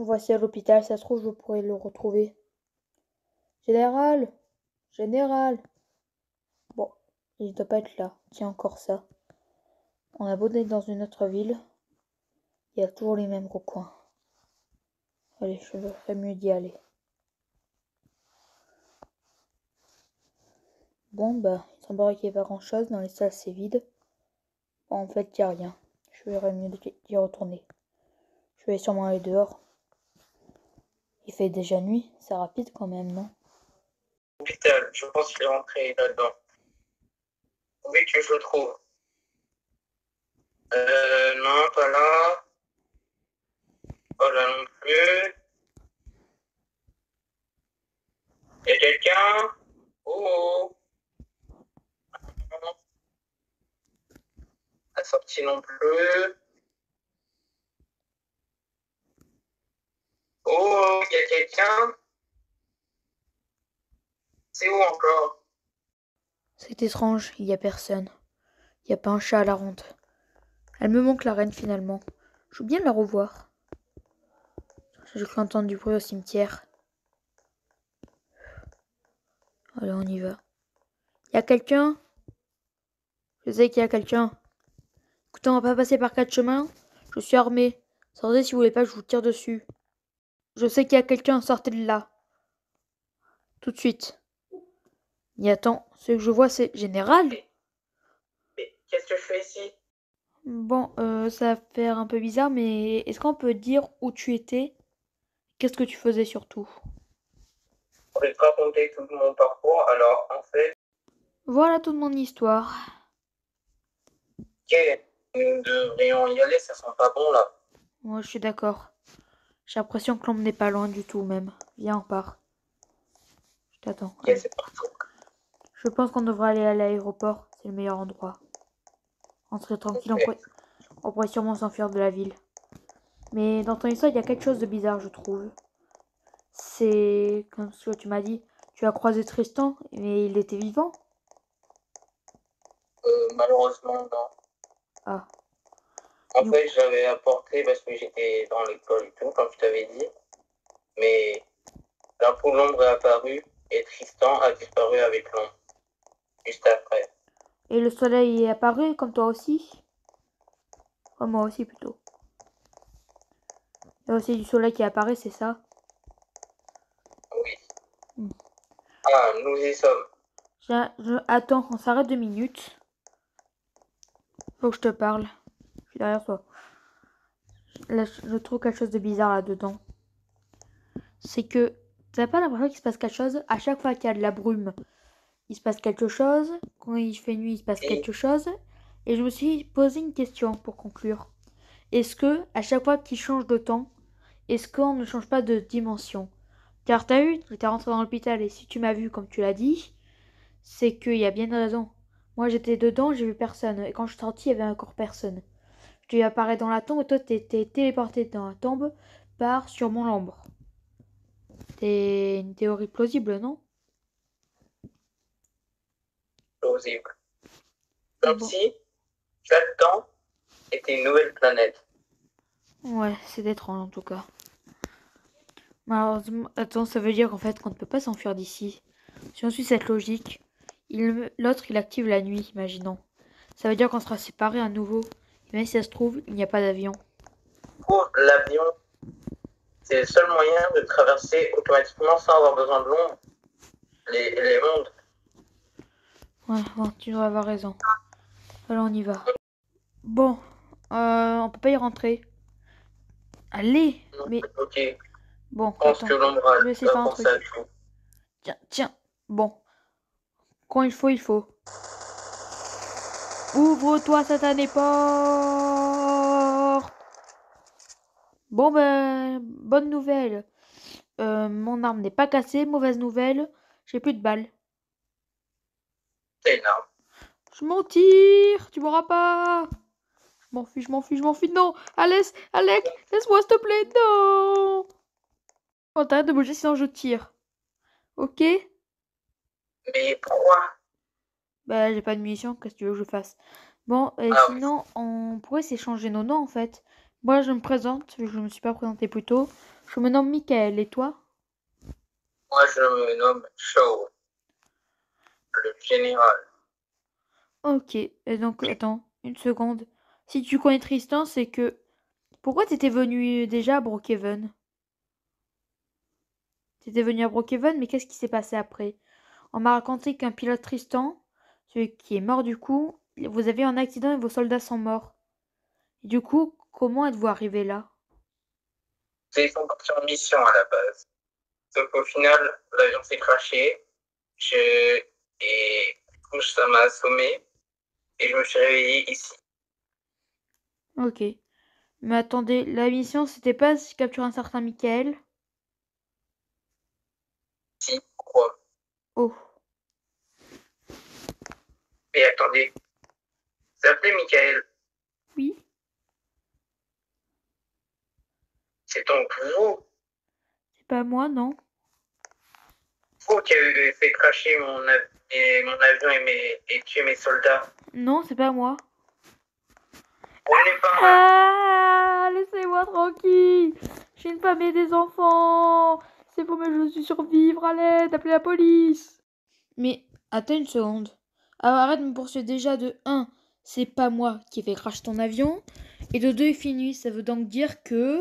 Me voici à l'hôpital, ça se trouve, je pourrais le retrouver. Général! Général! Bon, il ne doit pas être là. Tiens, encore ça. On a beau être dans une autre ville, il y a toujours les mêmes recoins. Allez, je ferais mieux d'y aller. Bon, bah, il semblerait qu'il n'y ait pas grand-chose. Dans les salles, c'est vide. Bon, en fait, il n'y a rien. Je ferais mieux d'y retourner. Je vais sûrement aller dehors. Il fait déjà nuit. C'est rapide quand même, non? Hôpital, je pense qu'il est rentré là-dedans. Oui, que je le trouve. Non, pas là. Pas là non plus. Y'a quelqu'un? Oh, la sortie non plus. Oh, y'a quelqu'un? C'est où encore? C'est étrange, il n'y a personne. Il n'y a pas un chat à la ronde. Elle me manque la reine finalement. Je veux bien la revoir. J'ai cru entendre du bruit au cimetière. Allez, on y va. Y a quelqu'un? Je sais qu'il y a quelqu'un. Écoutez, on va pas passer par 4 chemins. Je suis armé. Sortez si vous voulez pas que je vous tire dessus. Je sais qu'il y a quelqu'un, sortez de là. Tout de suite. Y attends, ce que je vois c'est Général. Mais qu'est-ce que je fais ici? Bon, ça va faire un peu bizarre, mais est-ce qu'on peut dire où tu étais? Qu'est-ce que tu faisais surtout? Je vais te raconter tout mon parcours. Alors, en fait, Voilà toute mon histoire. nous devrions y aller, ça sent pas bon là. Moi, je suis d'accord. J'ai l'impression que l'on n'est pas loin du tout même. Viens, on part. Je t'attends. Ok, c'est partout. Je pense qu'on devrait aller à l'aéroport. C'est le meilleur endroit. On serait tranquille, Ok. on pourrait sûrement s'enfuir de la ville. Mais dans ton histoire, il y a quelque chose de bizarre, je trouve. C'est comme ce que tu m'as dit. Tu as croisé Tristan, mais il était vivant. Malheureusement, non. Ah, En du fait, coup, j'avais apporté parce que j'étais dans l'école et tout, comme je t'avais dit. Mais d'un coup, l'ombre est apparue et Tristan a disparu avec l'ombre, juste après. et le soleil est apparu comme toi aussi? Comme moi aussi plutôt. Il y a aussi du soleil qui apparaît, c'est ça? Oui. Hmm. Ah, nous y sommes. Attends, on s'arrête 2 minutes. Faut que je te parle. Je suis derrière toi. Là, je trouve quelque chose de bizarre là-dedans. C'est que t'as pas l'impression qu'il se passe quelque chose à chaque fois qu'il y a de la brume. Il se passe quelque chose. Quand il fait nuit, il se passe Et quelque chose. Et je me suis posé une question pour conclure. Est-ce que, à chaque fois qu'il change de temps, est-ce qu'on ne change pas de dimension? Car t'as vu, t'es rentré dans l'hôpital et si tu m'as vu comme tu l'as dit, c'est qu'il y a bien une raison. Moi j'étais dedans, j'ai vu personne. Et quand je suis sortie, il y avait encore personne. Tu apparais dans la tombe et toi t'es téléporté dans la tombe par sûrement l'ombre. C'est une théorie plausible, non? plausible. Comme Bon. si chaque temps était une nouvelle planète. Ouais, c'est étrange en tout cas. Malheureusement, attends, ça veut dire qu'en fait qu'on ne peut pas s'enfuir d'ici. Si on suit cette logique, l'autre il active la nuit, imaginons. Ça veut dire qu'on sera séparés à nouveau. Et même si ça se trouve, il n'y a pas d'avion. Pour l'avion, c'est le seul moyen de traverser automatiquement sans avoir besoin de l'ombre les mondes. Ouais, bon, tu dois avoir raison. Alors on y va. Bon, on peut pas y rentrer. Allez, mais Ok, je bon, pense que attends, l'ombre je vais essayer de a faire un pensé à truc. tout. Tiens, tiens. Bon, quand il faut, il faut. Ouvre-toi, satanée porte. Bon ben, bonne nouvelle. Mon arme n'est pas cassée. Mauvaise nouvelle, j'ai plus de balles. C'est énorme. Je m'en tire, tu m'auras pas. Je m'enfuis, je m'enfuis, je m'enfuis. Non, Alec, laisse-moi s'il te plaît, non. Oh, t'arrêtes de bouger sinon je tire. Ok? Mais pourquoi? Bah, j'ai pas de munitions, qu'est-ce que tu veux que je fasse? Bon, et Ah oui, sinon, on pourrait s'échanger nos noms en fait. Moi, je me présente, vu que je me suis pas présenté plus tôt. Je me nomme Michael, et toi? Moi, je me nomme Shaw, le général. Ok, et donc, attends, une seconde. Si tu connais Tristan, c'est que... Pourquoi t'étais venu déjà à Brookhaven? T'étais venu à Brookhaven, mais qu'est-ce qui s'est passé après? On m'a raconté qu'un pilote Tristan, celui qui est mort du coup, vous avez eu un accident et vos soldats sont morts. Et du coup, comment êtes-vous arrivé là? Ils sont partis en mission à la base. Sauf qu'au final, l'avion s'est crashé. Et du coup, ça m'a assommé. Et je me suis réveillé ici. Ok. Mais attendez, la mission c'était pas capturer un certain Michael? Si, pourquoi? Oh, Et attendez, vous appelez Michael. oui? C'est donc vous, C'est pas moi, non? vous qui avez fait cracher mon avion et tuer mes soldats. Non, c'est pas moi. Vous n'êtes pas un... Ah, laissez-moi tranquille. J'ai une femme et des enfants. C'est pour me je suis survivre. À l'aide, appelez la police. Mais attends une seconde. Alors arrête de me poursuivre déjà de un. C'est pas moi qui ai fait crash ton avion. Et de 2 il finit. Ça veut donc dire que...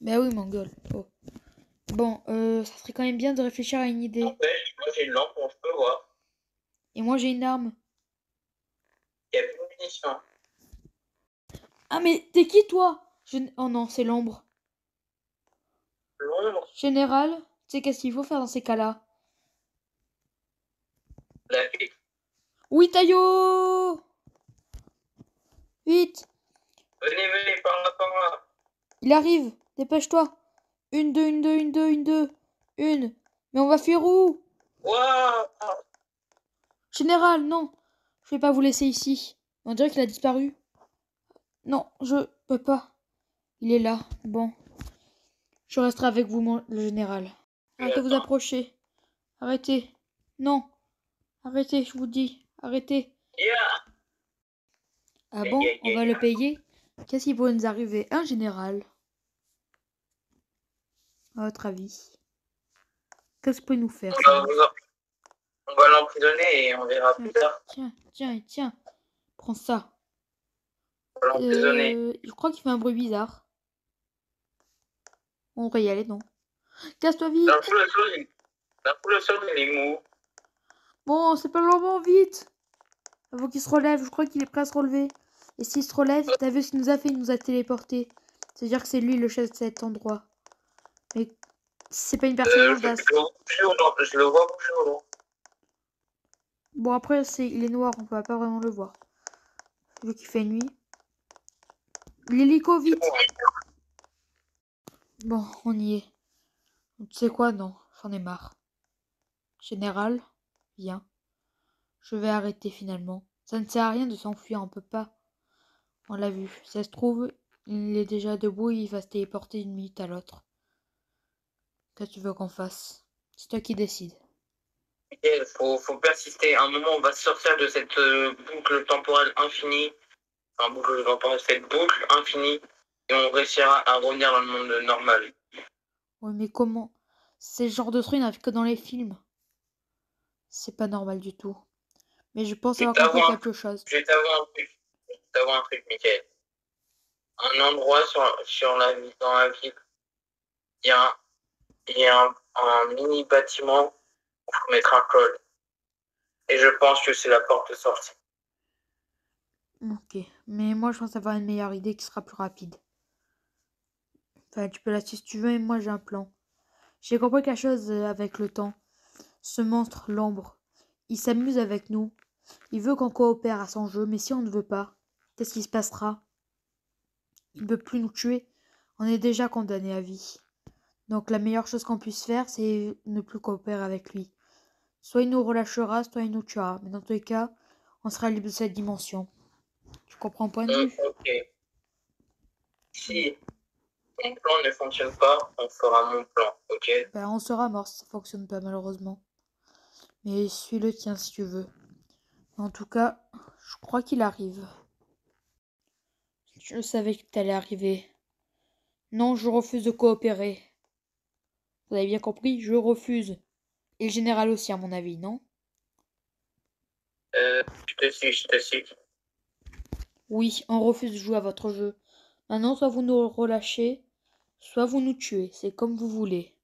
Bah oui, mon gueule. Oh. Bon, ça serait quand même bien de réfléchir à une idée. N'empêche, moi j'ai une lampe où je peux voir. Et moi j'ai une arme. Il n'y a plus de munitions. Ah mais t'es qui toi? Oh non, c'est l'ombre. L'ombre, Général, tu sais qu'est-ce qu'il faut faire dans ces cas-là? la fuite. Oui, Taillot! Vite! Venez, par là. Il arrive! Dépêche-toi! Une, deux, une, deux, une, deux, une, deux. Une! Mais on va fuir où? Waouh! Général, non! Je vais pas vous laisser ici. On dirait qu'il a disparu. Non, je peux pas. Il est là. Bon. Je resterai avec vous, le général. Arrêtez de vous Attends. approcher. Arrêtez. Non. Arrêtez, je vous dis. Arrêtez. Yeah. Ah bon? On va le payer? Qu'est-ce qui pourrait nous arriver? Un général. À votre avis? Qu'est-ce que peut nous faire ça? On va l'emprisonner et on verra plus tard. Tiens. Prends ça. On va l'emprisonner. Je crois qu'il fait un bruit bizarre. On devrait y aller, non? Casse-toi vite! D'un coup, le sol, il est mou. Bon, c'est pas le moment, vite! Avant qu'il se relève, je crois qu'il est prêt à se relever. Et s'il se relève, t'as vu ce qu'il nous a fait? Il nous a téléporté. C'est-à-dire que c'est lui le chef de cet endroit. Mais c'est pas une personne audace. Je le vois bouger au loin. Bon, après, il est noir, on peut pas vraiment le voir. Vu qu'il fait nuit. L'hélico, vite! Bon, on y est. Tu sais quoi? Non, j'en ai marre. Général, viens. Je vais arrêter finalement. Ça ne sert à rien de s'enfuir, on peut pas. On l'a vu. Si ça se trouve, il est déjà debout et il va se téléporter d'une minute à l'autre. Qu'est-ce que tu veux qu'on fasse? C'est toi qui décides. Il faut persister. À un moment, on va sortir de cette boucle temporelle infinie. Enfin, boucle temporelle, cette boucle infinie. Et on réussira à revenir dans le monde normal. Oui, mais comment? C'est le genre de truc, il n'y en a que dans les films. C'est pas normal du tout. Mais je pense avoir compris quelque chose. Je vais t'avoir un truc. Mickaël. Un endroit dans la ville, il y a, un mini bâtiment où il faut mettre un code. Et je pense que c'est la porte de sortie. Ok. Mais moi, je pense avoir une meilleure idée qui sera plus rapide. Enfin, tu peux la suivre si tu veux, mais moi, j'ai un plan. J'ai compris quelque chose avec le temps. Ce monstre, l'ombre, il s'amuse avec nous. Il veut qu'on coopère à son jeu, mais si on ne veut pas, qu'est-ce qui se passera? Il ne peut plus nous tuer. On est déjà condamné à vie. Donc la meilleure chose qu'on puisse faire, c'est ne plus coopérer avec lui. Soit il nous relâchera, soit il nous tuera. Mais dans tous les cas, on sera libre de cette dimension. Tu comprends mon point de vue? Ok. Si mon plan ne fonctionne pas, on fera mon plan, ok? Ben, on sera mort si ça fonctionne pas malheureusement. Mais suis le tien si tu veux. En tout cas, je crois qu'il arrive. Je savais que t'allais arriver. Non, je refuse de coopérer. Vous avez bien compris, je refuse. Et le général aussi, à mon avis, non? Je te suis. Oui, on refuse de jouer à votre jeu. Maintenant, soit vous nous relâchez, soit vous nous tuez. C'est comme vous voulez.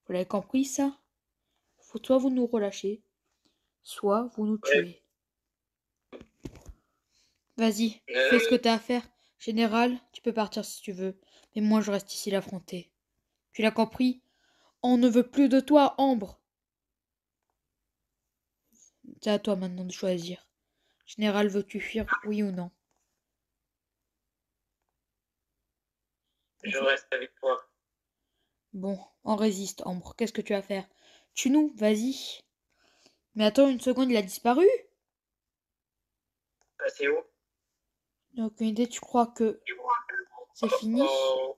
Vous l'avez compris, ça? Soit vous nous relâchez, soit vous nous Ouais. tuez. Vas-y, fais ce que t'as à faire. Général, tu peux partir si tu veux. Mais moi, je reste ici l'affronter. Tu l'as compris? On ne veut plus de toi, Ambre. C'est à toi maintenant de choisir. Général, veux-tu fuir, oui ou non? Je reste avec toi. Bon, on résiste, Ambre. Qu'est-ce que tu vas faire? Tue-nous, vas-y. Mais attends une seconde, il a disparu? C'est où? J'ai aucune idée, tu crois que c'est fini? Oh,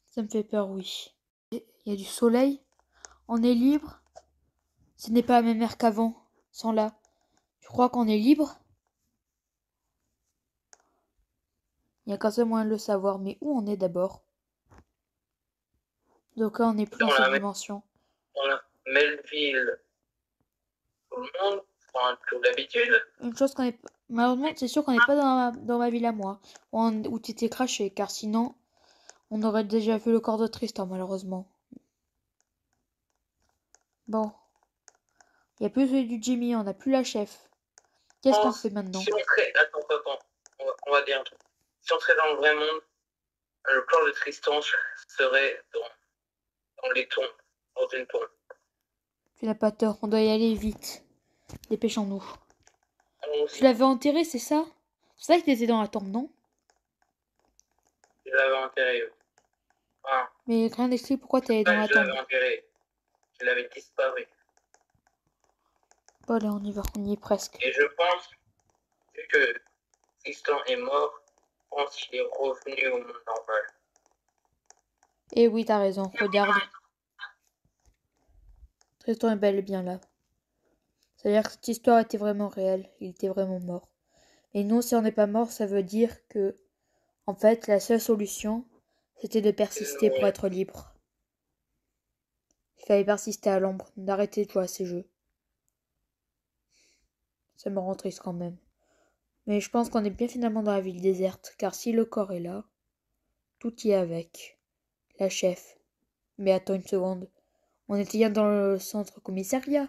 Ça me fait peur, oui. Il y a du soleil, on est libre. Ce n'est pas la même air qu'avant, sans là. Tu crois qu'on est libre? Il n'y a qu'un seul moyen de le savoir, mais où on est d'abord? Donc là, on n'est plus dans cette dimension. dans la Melville, tout le monde, enfin, comme d'habitude. Une chose qu'on est... Malheureusement, c'est sûr qu'on n'est pas dans ma ville à moi, où t'étais craché, car sinon, on aurait déjà vu le corps de Tristan, malheureusement. Bon. Il n'y a plus celui du Jimmy, on n'a plus la chef. Qu'est-ce qu'on fait maintenant? Si on serait... Attends. On va dire un truc. Si on serait dans le vrai monde, le corps de Tristan serait dans les tombes, dans une tombe. Tu n'as pas tort, on doit y aller vite. Dépêchons-nous. Tu l'avais enterré, c'est ça? C'est ça qu'il était dans la tombe, non? Je l'avais enterré. Enfin, Mais rien n'explique pourquoi tu es dans la je tombe. l'avais enterré. Je l'avais disparu. Bon, allez, on y va, on y est presque. Et je pense, vu que Tristan est mort, je pense qu'il est revenu au monde normal. Eh oui, t'as raison, regarde. Tristan est bel et bien là. C'est-à-dire que cette histoire était vraiment réelle, il était vraiment mort. Et non, si on n'est pas mort, ça veut dire que, en fait, la seule solution, c'était de persister pour être libre. Il fallait persister à l'ombre, d'arrêter de jouer à ces jeux. Ça me rend triste quand même. Mais je pense qu'on est bien finalement dans la ville déserte, car si le corps est là, tout y est avec. La chef. Mais attends une seconde. On était bien dans le centre commissariat.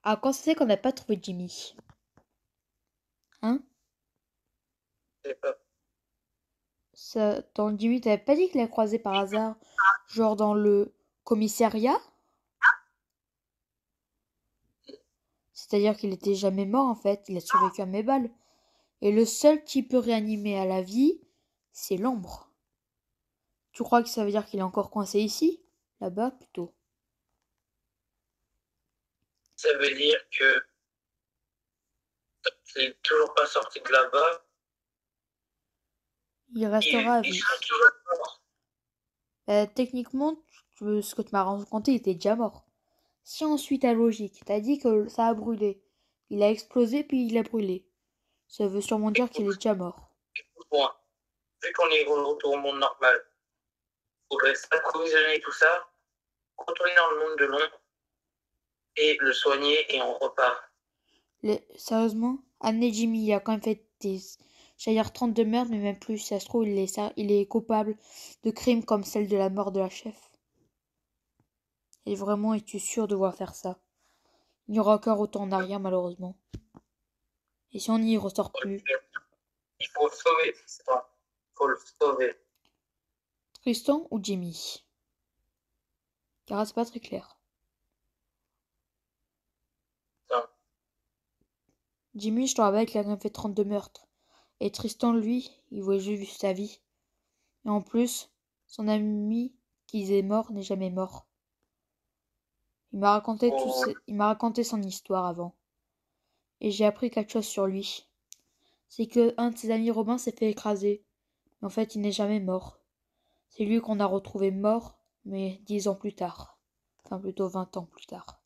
Ah, quand c'est qu'on n'a pas trouvé Jimmy? Hein? Je sais pas. Ça, dans Jimmy, t'avais pas dit qu'il l'a croisé par hasard, genre dans le commissariat? C'est-à-dire qu'il était jamais mort en fait, il a survécu à mes balles. Et le seul qui peut réanimer à la vie, c'est l'ombre. Tu crois que ça veut dire qu'il est encore coincé ici? Là-bas plutôt. Ça veut dire que il n'est toujours pas sorti de là-bas. Il restera à Il vie. sera toujours mort. Techniquement, ce que tu m'as raconté, il était déjà mort. Si on suit ta logique, t'as dit que ça a brûlé. Il a explosé puis il a brûlé. Ça veut sûrement dire qu'il est déjà mort. Écoute-moi, vu qu'on est retour au monde normal, il faudrait s'approvisionner tout ça, retourner dans le monde de l'ombre et le soigner et on repart. Sérieusement, Anne Jimmy, il a quand même fait des... J'allais dire 32 meurtres, mais même plus. Ça se trouve, il est coupable de crimes comme celle de la mort de la chef. Et vraiment, es-tu sûr de vouloir faire ça? Il n'y aura aucun retour en arrière, malheureusement. Et si on n'y ressort plus? Il faut sauver Tristan. Il faut le sauver. Tristan ou Jimmy? Car c'est pas très clair. Non. Jimmy, je te rappelle qu'il a quand même fait 32 meurtres. Et Tristan, lui, il voulait juste vivre sa vie. Et en plus, son ami qui est mort n'est jamais mort. Il m'a raconté son histoire avant. Et j'ai appris quelque chose sur lui. C'est que un de ses amis Robin s'est fait écraser. Mais en fait, il n'est jamais mort. C'est lui qu'on a retrouvé mort, mais 10 ans plus tard. Enfin, plutôt 20 ans plus tard.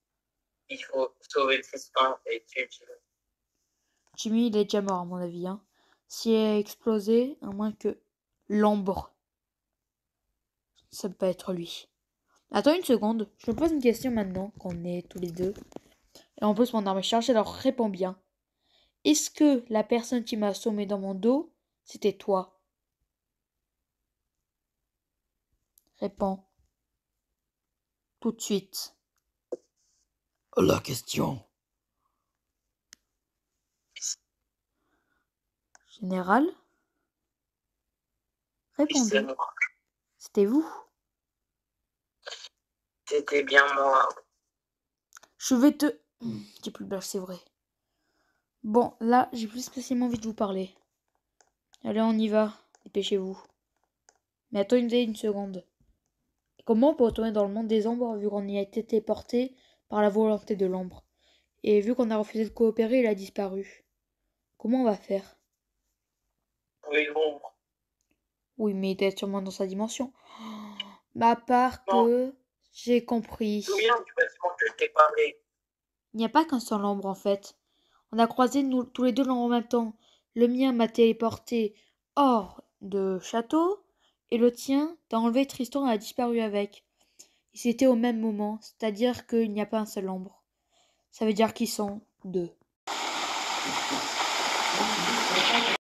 Il faut sauver Tristan et tuer Jimmy. Jimmy, il est déjà mort, à mon avis, hein. Si elle a explosé, à moins que l'ombre, ça peut pas être lui. Attends une seconde, je me pose une question maintenant, qu'on est tous les deux. Et en plus, mon arme est chargée, alors réponds bien. Est-ce que la personne qui m'a assommé dans mon dos, c'était toi? Réponds. Tout de suite. La question. Général? Répondez. moi. C'était vous? C'était bien moi. Je vais te... J'ai plus de blague, c'est vrai. Bon, là, j'ai plus spécialement envie de vous parler. Allez, on y va. Dépêchez-vous. Mais attendez une seconde. Comment on peut retourner dans le monde des ombres vu qu'on y a été porté par la volonté de l'ombre? Et vu qu'on a refusé de coopérer, il a disparu. Comment on va faire? Oui, l'ombre. Oui, mais il était sûrement dans sa dimension. Bah, à part Non. que j'ai compris. Je me souviens du bâtiment que je t'ai parlé. Il n'y a pas qu'un seul ombre en fait. On a croisé nous tous les deux l'ombre en même temps. Le mien m'a téléporté hors de château et le tien t'a enlevé Tristan et a disparu avec. Et c'était au même moment, c'est-à-dire qu'il n'y a pas un seul ombre. Ça veut dire qu'ils sont deux.